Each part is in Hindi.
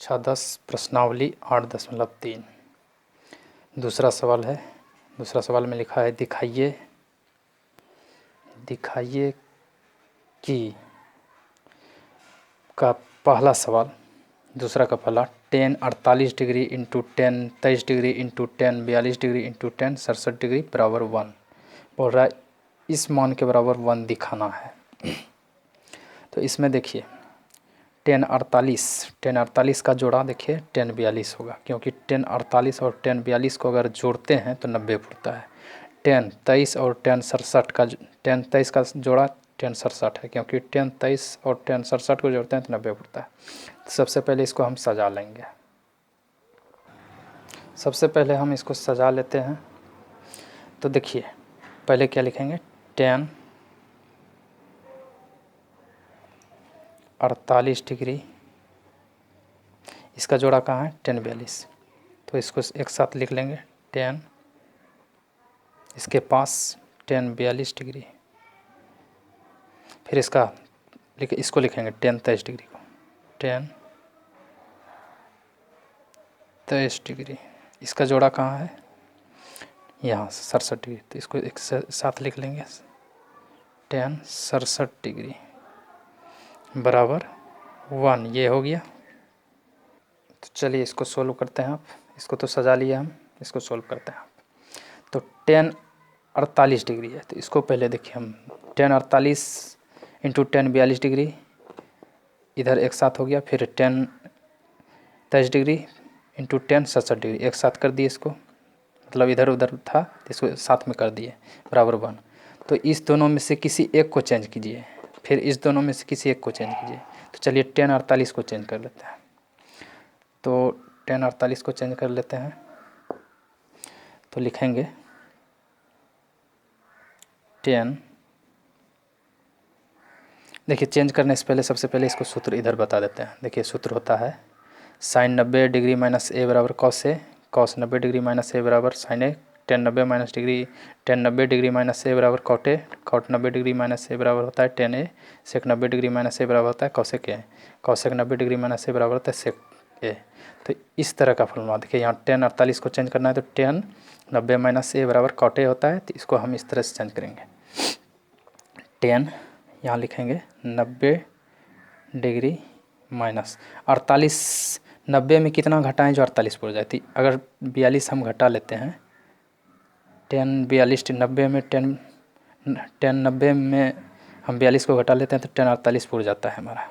कक्षा 10 प्रश्नावली 8.3। दूसरा सवाल है। दूसरा सवाल में लिखा है दिखाइए कि का पहला सवाल, दूसरा का पहला 10 48 degree into 10 23 degree into 10 42 degree into 10 67 degree बराबर 1 बोल रहा है। इस मान के बराबर 1 दिखाना है। तो इसमें देखिए 10 48 का जोड़ा देखिए 10 42 होगा, क्योंकि 10 48 और 10 42 को अगर जोड़ते हैं तो 90 पड़ता है। 10 23 और 10 67 का 10 23 का जोड़ा 10 67 है, क्योंकि 10 23 और 10 67 को जोड़ते हैं तो 90 पड़ता है। तो सबसे पहले इसको हम सजा लेंगे। सबसे पहले हम इसको सजा लेते हैं। तो देखिए पहले क्या लिखेंगे, 10 48 डिग्री, इसका जोड़ा कहाँ है 10 42, तो इसको एक साथ लिख लेंगे 10 इसके पास 10 42 डिग्री। फिर इसको लिखेंगे 10 23 डिग्री को 10 23 डिग्री, इसका जोड़ा कहाँ है यहाँ 67 डिग्री, तो इसको एक साथ लिख लेंगे 10 67 डिग्री बराबर 1। ये हो गया। तो चलिए इसको सोल्व करते हैं। आप इसको तो सजा लिया, हम इसको सोल्व करते हैं। तो 10 48 डिग्री है, तो इसको पहले देखिए हम 10 48 इंटू 10 42 डिग्री इधर एक साथ हो गया। फिर 10 23 डिग्री इंटू 10 67 डिग्री एक साथ कर दिए इसको, मतलब इधर उधर था इसको साथ में कर दिए बराबर 1। तो इस दोनों में से किसी एक को चेंज कीजिए, फिर इस दोनों में से किसी एक को चेंज कीजिए। तो चलिए 10 48 को चेंज कर लेते हैं। तो 10 48 को चेंज कर लेते हैं। तो लिखेंगे 10, देखिए चेंज करने से पहले सबसे पहले इसको सूत्र इधर बता देते हैं। देखिए सूत्र होता है साइन 90 डिग्री माइनस ए बराबर cos A, cos 90 degree minus A बराबर साइन ए, 10 90 माइनस डिग्री 10 90 डिग्री माइनस ए बराबर cot A, cot 90 degree minus A बराबर होता है 10 ए, सेक 90 डिग्री माइनस ए बराबर होता है cosec A, cosec 90 degree minus A बराबर होता है सेक ए। तो इस तरह का फॉर्मूला देखिए यहाँ 10 48 को चेंज करना है तो 10 90 माइनस ए बराबर कॉट ए होता है। तो इसको हम इस तरह से चेंज करेंगे 10 यहाँ लिखेंगे 90 डिग्री माइनस 48, 90 में कितना घटाएं जो 48 पड़ जाती। अगर 42 हम घटा लेते हैं 10 42 90 में 10 90 में हम 42 को घटा लेते हैं तो 10 48 पड़ जाता है हमारा।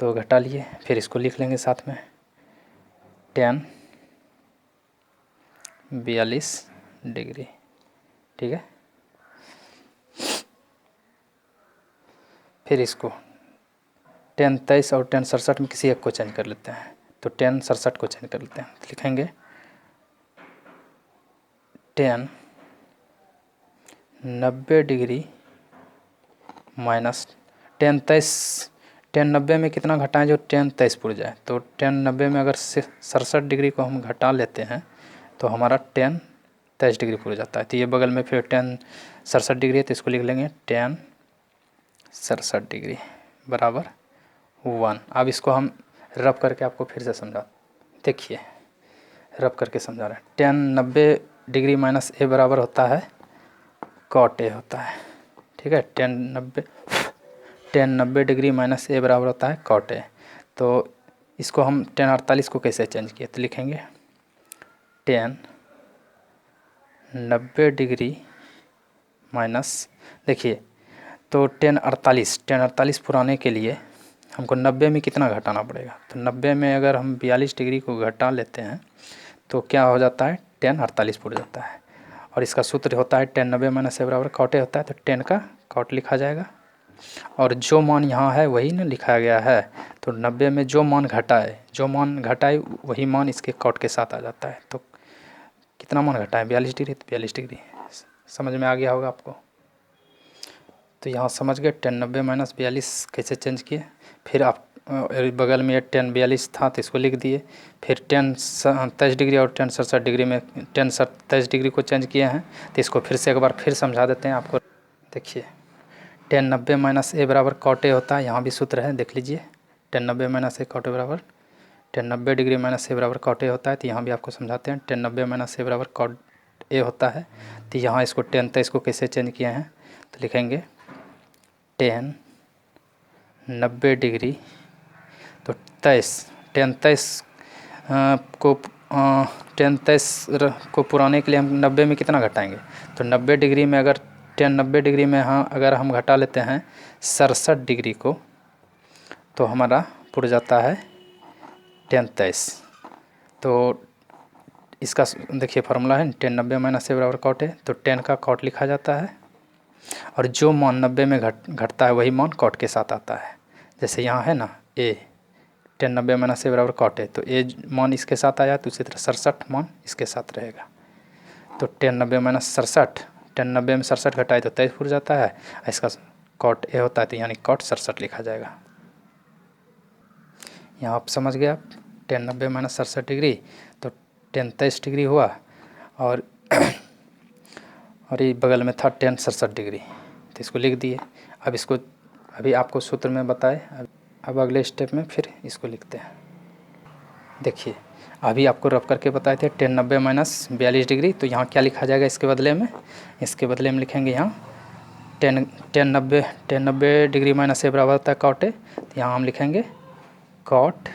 तो घटा लिए, फिर इसको लिख लेंगे साथ में 10 42 डिग्री, ठीक है। फिर इसको 10 23 और 10 67 में किसी एक को चेंज कर लेते हैं। तो 10 67 को चेंज कर लेते हैं। तो लिखेंगे 10 90 डिग्री माइनस 10 23, 10 90 में कितना घटाएं जो 10 23 पड़ जाए। तो 10 90 में अगर 67 डिग्री को हम घटा लेते हैं तो हमारा 10 23 डिग्री पड़ जाता है। तो ये बगल में फिर 10 67 डिग्री है, तो इसको लिख लेंगे 10 67 डिग्री बराबर 1। अब इसको हम रब करके आपको फिर से समझा, देखिए रब करके समझा रहे हैं। 10 90 डिग्री माइनस ए बराबर होता है कॉट ए होता है, ठीक है। 10 90 डिग्री माइनस ए बराबर होता है कॉट ए। तो इसको हम 10 48 को कैसे चेंज किए, तो लिखेंगे 10 90 डिग्री माइनस, देखिए तो 10 48 पुराने के लिए हमको 90 में कितना घटाना पड़ेगा। तो 90 में अगर हम 42 डिग्री को घटा लेते हैं तो क्या हो जाता है 10 48 पड़ जाता है। और इसका सूत्र होता है 10 90 माइनस ए बराबर कॉट ए होता है। तो 10 का कॉट लिखा जाएगा और जो मान यहाँ है वही ना लिखा गया है। तो 90 में जो मान घटाए वही मान इसके कॉट के साथ आ जाता है। तो कितना मान घटाए 42 डिग्री, तो 42 डिग्री। समझ में आ गया होगा आपको। तो यहाँ समझ गए 10 90 माइनस 42 कैसे चेंज किए। फिर आप बगल में 10 42 था तो इसको लिख दिए। फिर 10 23 डिग्री और 10 67 डिग्री में 10 23 डिग्री को चेंज किए हैं। तो इसको फिर से एक बार फिर समझा देते हैं आपको। देखिए 10 90 माइनस ए बराबर कॉट ए होता है, यहाँ भी सूत्र है देख लीजिए 10 90 माइनस ए कॉट ए बराबर टेन 90 डिग्री माइनस ए बराबर कॉट ए होता है, तो यहाँ भी आपको समझाते हैं। टेन 90 माइनस ए बराबर कॉट ए होता है, तो यहाँ इसको टेन तक इसको कैसे चेंज किए हैं, तो लिखेंगे टेन 90 डिग्री, तो 23 को टेन 23 को पुराने के लिए हम 90 में कितना घटाएंगे, तो 90 डिग्री में अगर टेन 90 डिग्री में अगर हम घटा लेते हैं 67 डिग्री को, तो हमारा पुर जाता है टेन 23। तो इसका देखिए फार्मूला है टेन 90 माइनस ए बराबर कॉट है, तो टेन का कॉट लिखा जाता है और जो मान 90 में घटता है वही मान कॉट के साथ आता है। जैसे यहाँ है ना ए, टेन 90 माइनस ए बराबर कॉट है, तो ए मान इसके साथ आया, तो उसी तरह 67 मान इसके साथ रहेगा। तो टेन 90 माइनस 67, टेन 90 में 67 घटाए तो 23 पुर जाता है, इसका कॉट ए होता है, तो यानी कॉट 67 लिखा जाएगा। यहाँ आप समझ गए, आप टेन 90 माइनस 67 डिग्री, तो टेन 23 डिग्री हुआ और ये बगल में था टेन 67 डिग्री, तो इसको लिख दिए। अब इसको अभी आपको सूत्र में बताए, अब अगले स्टेप में फिर इसको लिखते हैं। देखिए अभी आपको रफ करके बताए थे टेन 90 माइनस 42 डिग्री, तो यहाँ क्या लिखा जाएगा इसके बदले में, लिखेंगे यहाँ टेन 90 डिग्री माइनस ए बराबर होता है कॉट ए, तो यहाँ हम लिखेंगे कॉट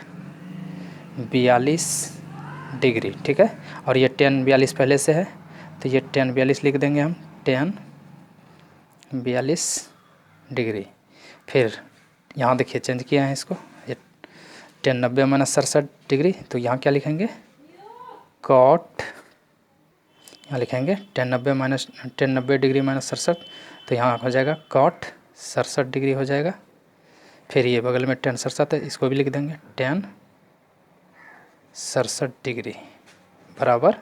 42 डिग्री, ठीक है। और ये टेन 42 पहले से है, तो ये टेन 42 लिख देंगे हम, टेन 42 डिग्री। फिर यहाँ देखिए चेंज किया है इसको, ये टेन 90 माइनस 67 डिग्री, तो यहाँ क्या लिखेंगे कॉट, यहाँ लिखेंगे टेन 90 डिग्री माइनस 67, तो यहाँ हो जाएगा कॉट 67 डिग्री हो जाएगा। फिर ये बगल में टेन 67 है, इसको भी लिख देंगे टेन 67 डिग्री बराबर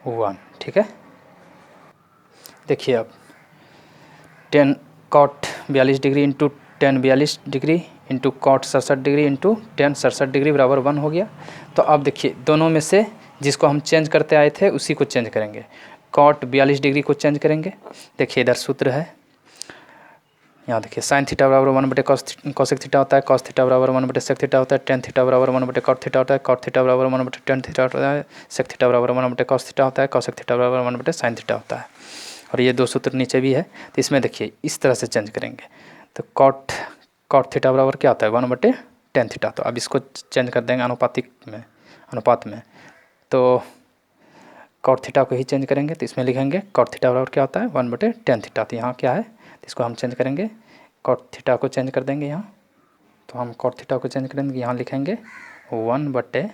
1, ठीक है। देखिए अब tan cot 42 degree into tan 42 degree into cot 67 degree into tan 67 degree बराबर 1 हो गया। तो अब देखिए दोनों में से जिसको हम चेंज करते आए थे उसी को चेंज करेंगे। कॉट 42 डिग्री को चेंज करेंगे। देखिए इधर सूत्र है, यहाँ देखिए साइन थीटा बराबर 1/cos कोसेक थीटा होता है, कॉस थीटा बराबर 1/सेक थीटा होता है, टेन थीटा बराबर 1/कॉट थीटा होता है, कॉट थीटा बराबर 1/टेन थीटा होता है, सेक थीटा बराबर 1/कॉस थीटा होता है, कॉसेक थीटा बराबर 1/साइन थीटा होता है। और ये दो सूत्र नीचे भी है, तो इसमें देखिए इस तरह से चेंज करेंगे। तो कॉट थीटा बराबर क्या होता है 1/टेन थीटा, तो अब इसको चेंज कर देंगे अनुपात में, तो कॉट थीटा को ही चेंज करेंगे। तो इसमें लिखेंगे कॉट थीटा बराबर क्या होता है 1/टेन थीटा, तो यहाँ क्या है, तो इसको हम चेंज करेंगे, कॉट थीटा को चेंज कर देंगे यहाँ। तो हम कॉट थीटा को चेंज करेंगे, यहाँ लिखेंगे 1/टेन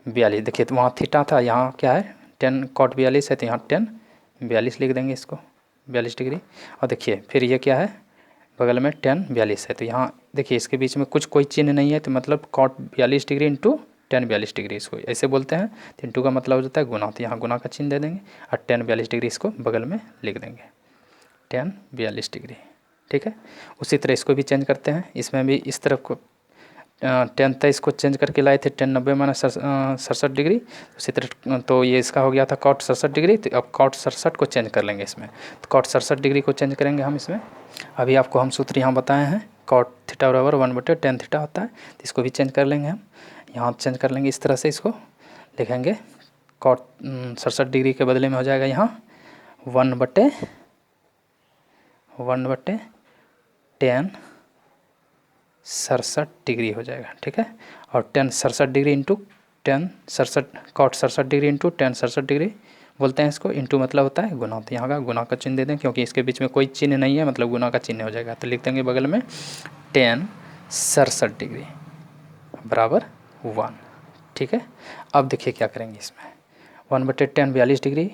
42। देखिए तो वहाँ थीटा था, यहाँ क्या है टेन कॉट 42 है, तो यहाँ टेन 42 लिख देंगे इसको 42 डिग्री। और देखिए फिर ये क्या है बगल में टेन 42 है, तो यहाँ देखिए इसके बीच में कोई चिन्ह नहीं है, तो मतलब cot 42 degree into tan 42 degree इसको ऐसे बोलते हैं। तो इंटू का मतलब हो जाता है गुना, तो यहाँ गुना का चिन्ह दे देंगे और टेन 42 डिग्री इसको बगल में लिख देंगे टेन 42 डिग्री, ठीक है। उसी तरह इसको भी चेंज करते हैं, इसमें भी इस तरफ को टेन था इसको चेंज करके लाए थे टेन 90 माइनस 67 डिग्री, उसी तरह तो ये इसका हो गया था कॉट 67 डिग्री, तो अब कॉट 67 को चेंज कर लेंगे इसमें। तो कॉट 67 डिग्री को चेंज करेंगे हम इसमें। अभी आपको हम सूत्र यहाँ बताए हैं, कॉट थीटा बराबर 1/टेन थीटा होता है, तो इसको भी चेंज कर लेंगे हम। यहाँ चेंज कर लेंगे इस तरह से, इसको लिखेंगे कॉट 67 डिग्री के बदले में हो जाएगा यहाँ 1/टेन 67 डिग्री हो जाएगा, ठीक है। और tan 67 degree into tan 67 cot 67 degree into tan 67 degree बोलते हैं इसको, इंटू मतलब होता है गुना, तो यहाँ का गुना का चिन्ह दे दें, क्योंकि इसके बीच में कोई चिन्ह नहीं है, मतलब गुना का चिन्ह हो जाएगा। तो लिख देंगे बगल में टेन 67 डिग्री बराबर 1, ठीक है। अब देखिए क्या करेंगे इसमें 1/टेन 42 डिग्री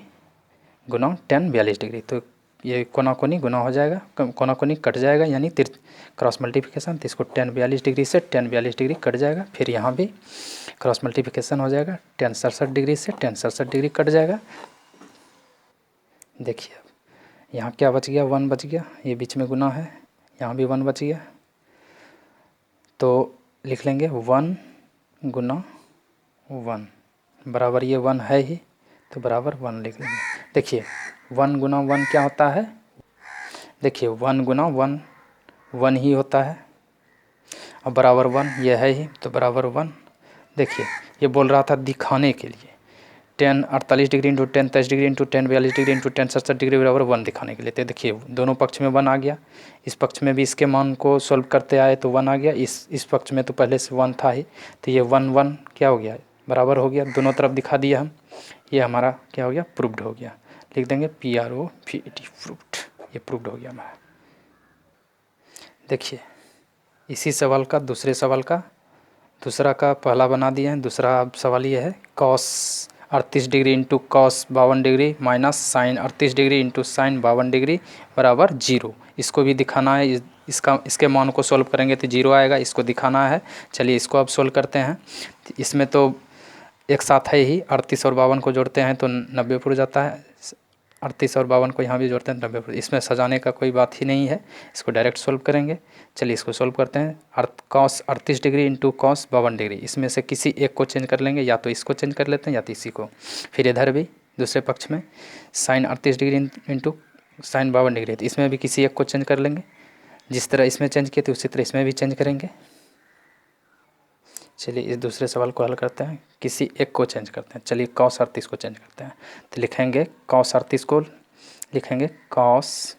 गुना टेन 42 डिग्री, तो ये कोना कोनी गुना हो जाएगा, कोना कोनी कट जाएगा, यानी क्रॉस मल्टीप्लिकेशन। तो इसको टेन 42 डिग्री से टेन 42 डिग्री कट जाएगा, फिर यहाँ भी क्रॉस मल्टीप्लिकेशन हो जाएगा, टेन 67 डिग्री से टेन 67 डिग्री कट जाएगा। देखिए अब यहाँ क्या बच गया 1 बच गया, ये बीच में गुना है, यहाँ भी 1 बच गया, तो लिख लेंगे 1 गुना 1 बराबर ये 1 है ही, तो बराबर 1 लिख लेंगे। देखिए 1 गुना 1 क्या होता है, देखिए 1 गुना 1 1 ही होता है, अब बराबर 1 ये है ही, तो बराबर 1। देखिए ये बोल रहा था दिखाने के लिए, 10 48 degree into 10 23 degree into 10 42 degree into 10 67 degree बराबर 1 दिखाने के लिए। तो देखिए दोनों पक्ष में 1 आ गया, इस पक्ष में भी इसके मान को सॉल्व करते आए तो 1 आ गया, इस पक्ष में तो पहले से 1 था ही, तो ये 1 1 क्या हो गया, बराबर हो गया, दोनों तरफ दिखा दिया हम। ये हमारा क्या हो गया, प्रूव्ड हो गया। लिख देंगे PROVED, प्रूव्ड, ये प्रूव्ड हो गया हमारा। देखिए इसी सवाल का दूसरे सवाल का दूसरा का पहला बना दिए हैं। दूसरा सवाल ये है cos 38 degree into cos 52 degree minus sine 38 degree into sine 52 degree बराबर 0। इसको भी दिखाना है, इसके मान को सॉल्व करेंगे तो 0 आएगा, इसको दिखाना है। चलिए इसको अब सॉल्व करते हैं। इसमें तो एक साथ है ही, 38 और 52 को जोड़ते हैं तो 90 पर जाता है, 38 और 52 को यहाँ भी जोड़ते हैं 90 पर। इसमें सजाने का कोई बात ही नहीं है, इसको डायरेक्ट सॉल्व करेंगे। चलिए इसको सॉल्व करते हैं। Cos 38 degree into cos 52 degree, इसमें से किसी एक को चेंज कर लेंगे, या तो इसको चेंज कर लेते हैं या तो इसी को। फिर इधर भी दूसरे पक्ष में sine 38 degree into sine 52 degree, तो इसमें भी किसी एक को चेंज कर लेंगे। जिस तरह इसमें चेंज किए थे उसी तरह इसमें भी चेंज करेंगे। चलिए इस दूसरे सवाल को हल करते हैं, किसी एक को चेंज करते हैं। चलिए कॉस 38 को चेंज करते हैं, तो लिखेंगे कॉस 38 को लिखेंगे कॉस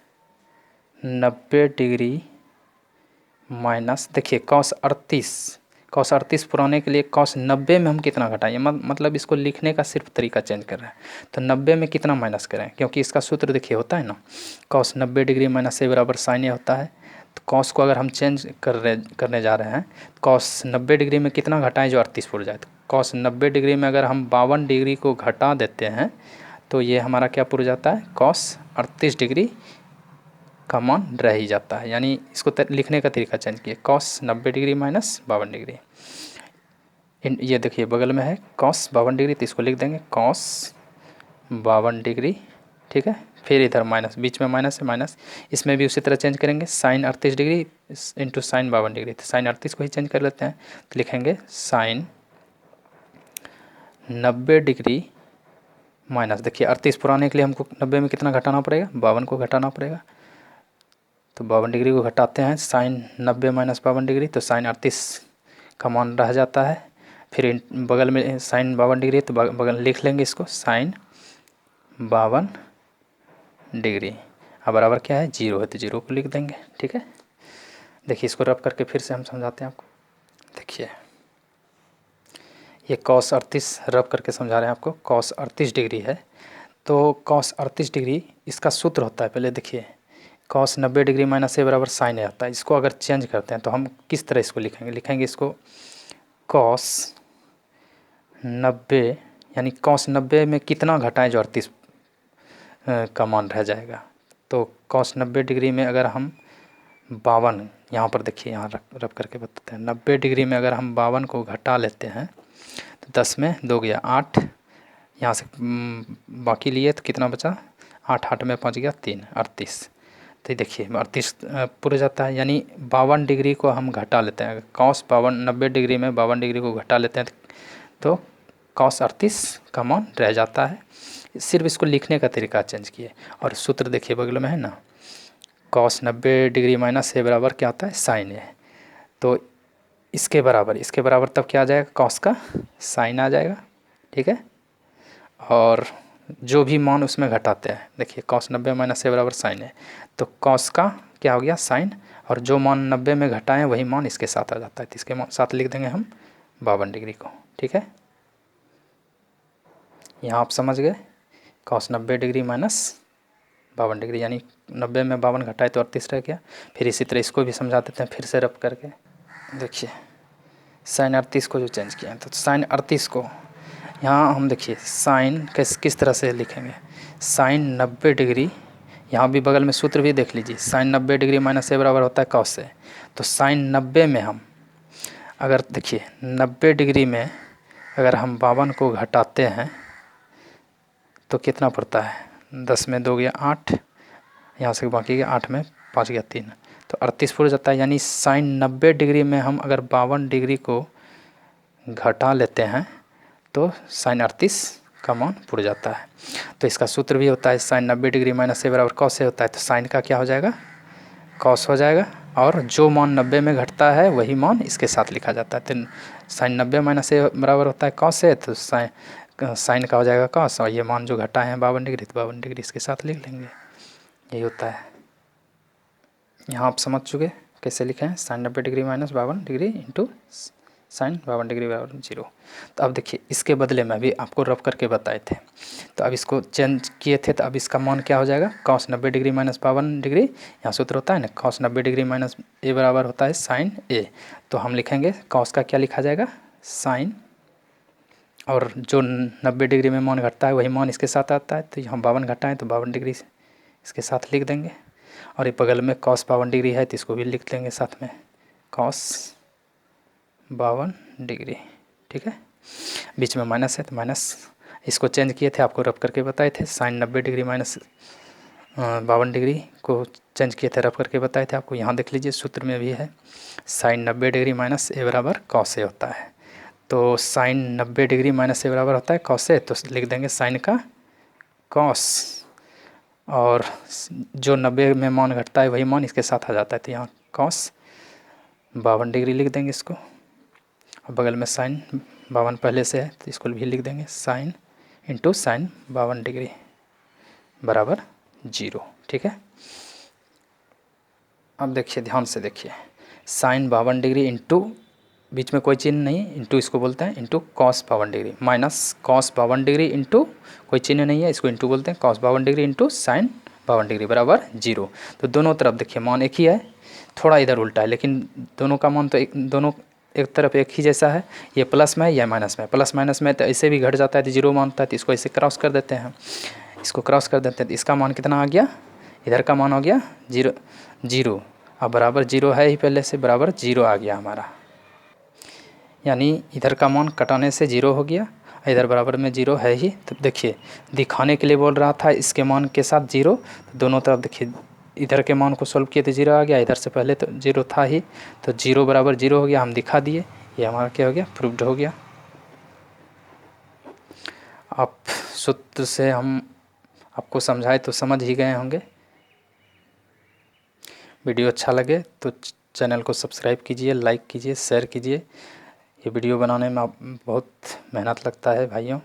90 डिग्री माइनस, देखिए कॉस 38 पुराने के लिए कॉस 90 में हम कितना घटाएं, मतलब इसको लिखने का सिर्फ तरीका चेंज कर रहे हैं। तो 90 में कितना माइनस करें, क्योंकि इसका सूत्र देखिए होता है ना, कॉस 90 डिग्री माइनस ए बराबर साइन ए होता है। तो कॉस को अगर हम चेंज करने जा रहे हैं, कॉस 90 डिग्री में कितना घटाएं जो 38 पुर जाए। तो कॉस 90 डिग्री में अगर हम 52 डिग्री को घटा देते हैं तो ये हमारा क्या पुर जाता है, कॉस 38 डिग्री का मान रह ही जाता है। यानी इसको लिखने का तरीका चेंज किए, कॉस 90 डिग्री माइनस 52 डिग्री। ये देखिए बगल में है कॉस 52 डिग्री, तो इसको लिख देंगे कॉस 52 डिग्री, ठीक है। फिर इधर माइनस, बीच में माइनस है, माइनस इसमें भी उसी तरह चेंज करेंगे, sine 38 degree into sine 52 degree, तो साइन 38 को ही चेंज कर लेते हैं। तो लिखेंगे साइन 90 डिग्री माइनस, देखिए 38 पुराने के लिए हमको 90 में कितना घटाना पड़ेगा, 52 को घटाना पड़ेगा। तो 52 डिग्री को घटाते हैं, साइन 90 माइनस 52 डिग्री, तो साइन 38 का मान रह जाता है। फिर बगल में साइन 52 डिग्री, तो बगल लिख लेंगे इसको साइन 52 डिग्री। अब बराबर क्या है, 0 है, तो 0 को लिख देंगे, ठीक है। देखिए इसको रब करके फिर से हम समझाते हैं आपको। देखिए ये कॉस 38 रब करके समझा रहे हैं आपको, कॉस 38 डिग्री है। तो कॉस 38 डिग्री इसका सूत्र होता है, पहले देखिए कॉस 90 डिग्री माइनस ए बराबर साइन ए होता है। इसको अगर चेंज करते हैं तो हम किस तरह इसको लिखेंगे इसको कॉस 90, यानी कॉस 90 में कितना घटाएं जो 38 का मान रह जाएगा। तो कॉस 90 डिग्री में अगर हम 52, यहाँ पर देखिए यहाँ रब करके बताते हैं, 90 डिग्री में अगर हम 52 को घटा लेते हैं तो 10 में 2 गया 8, यहाँ से बाकी लिए तो कितना बचा, 8 8 में 5 गया 3, 38। तो देखिए 38 पूरा जाता है, यानी 52 डिग्री को हम घटा लेते हैं। कॉस 90 डिग्री में 52 डिग्री को घटा लेते हैं तो कॉस 38 का मान रह जाता है। सिर्फ इसको लिखने का तरीका चेंज किए। और सूत्र देखिए बगल में है ना, कॉस 90 डिग्री माइनस ए बराबर क्या आता है, साइन ए। तो इसके बराबर तब क्या आ जाएगा, कॉस का साइन आ जाएगा, ठीक है। और जो भी मान उसमें घटाते हैं, देखिए कॉस 90 माइनस ए बराबर साइन है, तो कॉस का क्या हो गया साइन, और जो मान 90 में घटाएं वही मान इसके साथ आ जाता है, तो इसके साथ लिख देंगे हम 52 डिग्री को, ठीक है। यहाँ आप समझ गए, कॉस 90 डिग्री माइनस 52 डिग्री, यानी 90 में 52 घटाए तो 38 रह गया। फिर इसी तरह इसको भी समझा देते हैं फिर से रब करके। देखिए साइन 38 को जो चेंज किया है, तो साइन 38 को यहाँ हम देखिए साइन किस तरह से लिखेंगे, साइन 90 डिग्री, यहाँ भी बगल में सूत्र भी देख लीजिए, साइन 90 डिग्री माइनस ए बराबर होता है कॉस से। तो साइन 90 में हम अगर देखिए 90 डिग्री में अगर हम 52 को घटाते हैं तो कितना पड़ता है, 10 में 2 गया 8, यहाँ से बाकी गया 8 में 5 गया 3, तो 38 पूरा जाता है। यानी साइन 90 डिग्री में हम अगर 52 डिग्री को घटा लेते हैं तो साइन 38 का मान पुर जाता है। तो इसका सूत्र भी होता है साइन 90 डिग्री माइनस ए बराबर कॉस से होता है, तो साइन का क्या हो जाएगा, कॉस हो जाएगा, और जो मान 90 में घटता है वही मान इसके साथ लिखा जाता है। तो साइन 90 माइनस ए बराबर होता है कॉस ए, तो साइन का हो जाएगा कॉस, और ये मान जो घटा है 52 डिग्री, तो 52 डिग्री इसके साथ लिख लेंगे। यही होता है। यहाँ आप समझ चुके कैसे लिखे हैं, sine 90 degree minus 52 degree into sine 52 degree बराबर 0। तो अब देखिए इसके बदले में भी आपको रफ करके बताए थे, तो अब इसको चेंज किए थे, तो अब इसका मान क्या हो जाएगा, कॉस 90 डिग्री माइनस 52 डिग्री, यहाँ सूत्र होता है ना कॉस 90 डिग्री माइनस ए बराबर होता है साइन ए। तो हम लिखेंगे कॉस का क्या लिखा जाएगा, साइन, और जो 90 डिग्री में मान घटता है वही मान इसके साथ आता है, तो यहाँ 52 घटा है तो 52 डिग्री इसके साथ लिख देंगे। और ये बगल में कॉस 52 डिग्री है तो इसको भी लिख लेंगे साथ में, कॉस 52 डिग्री। ठीक है, बीच में माइनस है तो माइनस, इसको चेंज किए थे, आपको रफ करके बताए थे। साइन 90 डिग्री माइनस 52 डिग्री को चेंज किए थे, रफ करके बताए थे आपको। यहाँ देख लीजिए सूत्र में भी है, साइन 90 डिग्री माइनस ए बराबर कॉस ए होता है। तो साइन 90 डिग्री माइनस ए बराबर होता है कॉस ए, तो लिख देंगे साइन का कॉस, और जो 90 में मान घटता है वही मान इसके साथ आ जाता है, तो यहाँ कॉस 52 डिग्री लिख देंगे इसको। और बगल में साइन 52 पहले से है तो इसको भी लिख देंगे, साइन इंटू साइन 52 डिग्री बराबर 0। ठीक है, अब देखिए ध्यान से देखिए, साइन 52 डिग्री इंटू, बीच में कोई चिन्ह नहीं, इंटू इसको बोलते हैं, into cos 52 degree minus cos 52 degree into कोई चिन्ह नहीं है, इसको इंटू बोलते हैं, cos 52 degree into sine 52 degree बराबर 0। तो दोनों तरफ देखिए मान एक ही है, थोड़ा इधर उल्टा है, लेकिन दोनों का मान तो दोनों एक तरफ एक ही जैसा है। ये प्लस में है या माइनस में, प्लस माइनस में तो ऐसे भी घट जाता है तो 0 मानता है, तो इसको ऐसे क्रॉस कर देते हैं, इसको क्रॉस कर देते हैं, तो इसका मान कितना आ गया, इधर का मान हो गया 0। अब बराबर 0 है ही पहले से, बराबर 0 आ गया हमारा, यानी इधर का मान कटाने से 0 हो गया, इधर बराबर में 0 है ही। तो देखिए दिखाने के लिए बोल रहा था इसके मान के साथ 0, तो दोनों तरफ देखिए इधर के मान को सॉल्व किए तो 0 आ गया, इधर से पहले तो 0 था ही, तो 0 बराबर 0 हो गया, हम दिखा दिए, ये हमारा क्या हो गया, प्रूव्ड हो गया। आप सूत्र से हम आपको समझाए तो समझ ही गए होंगे। वीडियो अच्छा लगे तो चैनल को सब्सक्राइब कीजिए, लाइक कीजिए, शेयर कीजिए। ये वीडियो बनाने में बहुत मेहनत लगता है भाइयों।